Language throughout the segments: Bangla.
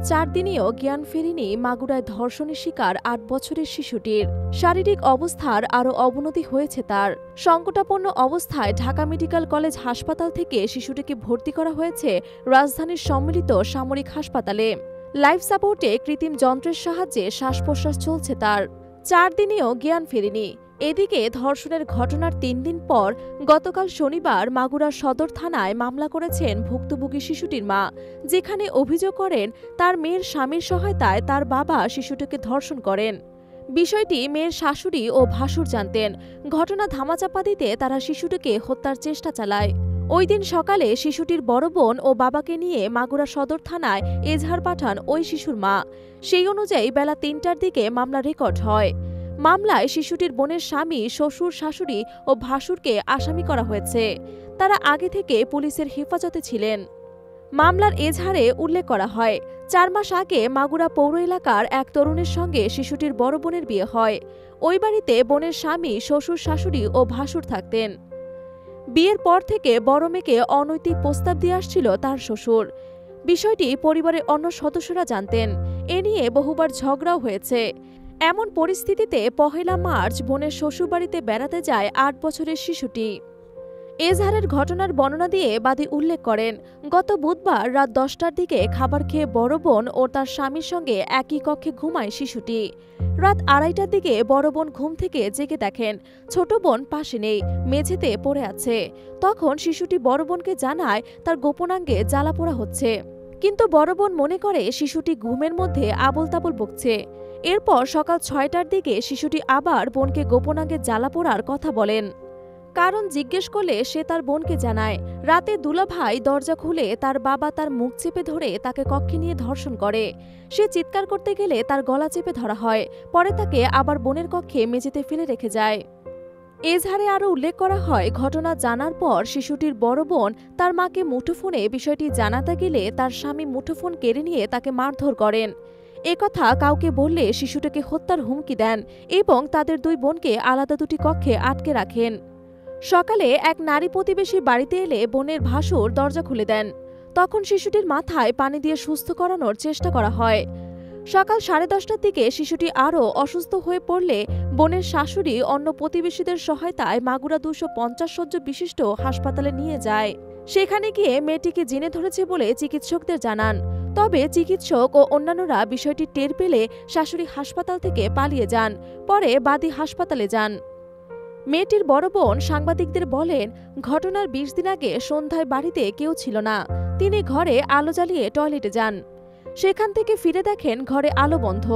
4 দিনেও জ্ঞান ফেরেনি মাগুরায় ধর্ষণের শিকার 8 বছরের শিশুটির। শারীরিক অবস্থার আরও অবনতি হয়েছে তার। সংকটাপন্ন অবস্থায় ঢাকা মেডিকেল কলেজ হাসপাতাল থেকে শিশুটিকে ভর্তি করা হয়েছে রাজধানীর সম্মিলিত সামরিক হাসপাতালে। লাইফ সাপোর্টে কৃত্রিম যন্ত্রের সাহায্যে শ্বাস প্রশ্বাস চলছে তার। 4 দিনেও জ্ঞান ফেরেনি। এদিকে ধর্ষণের ঘটনার 3 দিন পর গতকাল শনিবার মাগুরা সদর থানায় মামলা করেছেন ভুক্তভোগী শিশুটির মা, যেখানে অভিযোগ করেন তার মেয়ের স্বামীর সহায়তায় তার বাবা শিশুটিকে ধর্ষণ করেন। বিষয়টি মেয়ের শাশুড়ি ও ভাসুর জানতেন। ঘটনা ধামাচাপা দিতে তারা শিশুটিকে হত্যার চেষ্টা চালায়। ওই দিন সকালে শিশুটির বড় বোন ও বাবাকে নিয়ে মাগুরা সদর থানায় এজাহার পাঠান ওই শিশুর মা। সেই অনুযায়ী বেলা 3টার দিকে মামলা রেকর্ড হয়। মামলায় শিশুটির বোনের স্বামী, শ্বশুর, শাশুড়ি ও ভাসুরকে আসামি করা হয়েছে। তারা আগে থেকে পুলিশের হেফাজতে ছিলেন। মামলার এজাহারে উল্লেখ করা হয়, 4 মাস আগে মাগুরা পৌর এলাকার এক তরুণের সঙ্গে শিশুটির বড় বোনের বিয়ে হয়। ওই বাড়িতে বোনের স্বামী, শ্বশুর, শাশুড়ি ও ভাসুর থাকতেন। বিয়ের পর থেকে বড় মেয়েকে অনৈতিক প্রস্তাব দিয়ে আসছিল তার শ্বশুর। বিষয়টি পরিবারের অন্য সদস্যরা জানতেন। এ নিয়ে বহুবার ঝগড়াও হয়েছে। এমন পরিস্থিতিতে 1 মার্চ বোনের শ্বশুরবাড়িতে বেড়াতে যায় 8 বছরের শিশুটি। এজাহারের ঘটনার বর্ণনা দিয়ে বাদী উল্লেখ করেন, গত বুধবার রাত 10টার দিকে খাবার খেয়ে বড় বোন ও তার স্বামীর সঙ্গে একই কক্ষে ঘুমায় শিশুটি। রাত 2:30টার দিকে বড় বোন ঘুম থেকে জেগে দেখেন ছোট বোন পাশে নেই, মেঝেতে পড়ে আছে। তখন শিশুটি বড় বোনকে জানায় তার গোপনাঙ্গে জ্বালা পোড়া হচ্ছে, কিন্তু বড় বোন মনে করে শিশুটি ঘুমের মধ্যে আবোল তাবোল বকছে। এরপর সকাল 6টার দিকে শিশুটি আবার বোনকে গোপনাঙ্গে জ্বালা পোড়ার কথা বলেন। কারণ জিজ্ঞেস করলে সে তার বোনকে জানায় রাতে দুলাভাই দরজা খুলে তার বাবা তার মুখ চেপে ধরে তাকে কক্ষে নিয়ে ধর্ষণ করে। সে চিৎকার করতে গেলে তার গলা চেপে ধরা হয়, পরে তাকে আবার বোনের কক্ষে মেঝেতে ফেলে রেখে যায়। এজাহারে আরও উল্লেখ করা হয়, ঘটনা জানার পর শিশুটির বড় বোন তার মাকে মুঠোফোনে বিষয়টি জানাতে গেলে তার স্বামী মুঠোফোন কেড়ে নিয়ে তাকে মারধর করেন। একথা কাউকে বললে শিশুটিকে হত্যার হুমকি দেন এবং তাদের 2 বোনকে আলাদা 2টি কক্ষে আটকে রাখেন। সকালে এক নারী প্রতিবেশী বাড়িতে এলে বোনের ভাসুর দরজা খুলে দেন। তখন শিশুটির মাথায় পানি দিয়ে সুস্থ করানোর চেষ্টা করা হয়। সকাল 10:30টার দিকে শিশুটি আরও অসুস্থ হয়ে পড়লে বোনের শাশুড়ি অন্য প্রতিবেশীদের সহায়তায় মাগুরা 250 শয্যা বিশিষ্ট হাসপাতালে নিয়ে যায়। সেখানে গিয়ে মেয়েটিকে জেনে ধরেছে বলে চিকিৎসকদের জানান। তবে চিকিৎসক ও অন্যান্যরা বিষয়টি টের পেলে শাশুড়ি হাসপাতাল থেকে পালিয়ে যান। পরে বাদী হাসপাতালে যান। মেয়েটির বড় বোন সাংবাদিকদের বলেন, ঘটনার 20 দিন আগে সন্ধ্যায় বাড়িতে কেউ ছিল না। তিনি ঘরে আলো জ্বালিয়ে টয়লেটে যান। সেখান থেকে ফিরে দেখেন ঘরে আলো বন্ধ।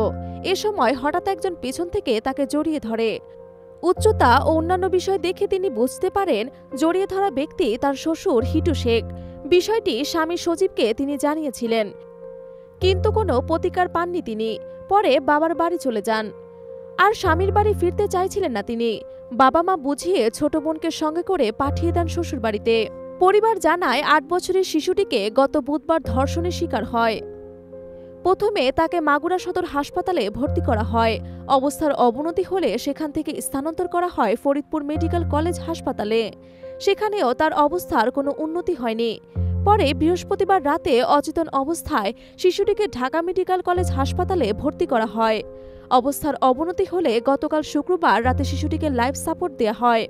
এ সময় হঠাৎ একজন পেছন থেকে তাকে জড়িয়ে ধরে। উচ্চতা ও অন্যান্য বিষয় দেখে তিনি বুঝতে পারেন জড়িয়ে ধরা ব্যক্তি তার শ্বশুর হিটু শেখ। বিষয়টি স্বামী সজীবকে তিনি জানিয়েছিলেন, কিন্তু কোনো প্রতিকার পাননি তিনি। পরে বাবার বাড়ি চলে যান। আর স্বামীর বাড়ি ফিরতে চাইছিলেন না তিনি। বাবা মা বুঝিয়ে ছোট বোনকে সঙ্গে করে পাঠিয়ে দেন শ্বশুর বাড়িতে। পরিবার জানায় 8 বছরের শিশুটিকে গত বুধবার ধর্ষণের শিকার হয়। প্রথমে তাকে মাগুরা সদর হাসপাতালে ভর্তি করা হয়। অবস্থার অবনতি হলে সেখান থেকে স্থানান্তর করা হয় ফরিদপুর মেডিকেল কলেজ হাসপাতালে। সেখানেও তার অবস্থার কোনো উন্নতি হয়নি। পরে বৃহস্পতিবার রাতে অচেতন অবস্থায় শিশুটিকে ঢাকা মেডিকেল কলেজ হাসপাতালে ভর্তি করা হয়। অবস্থার অবনতি হলে গতকাল শুক্রবার রাতে শিশুটিকে লাইফ সাপোর্ট দেওয়া হয়।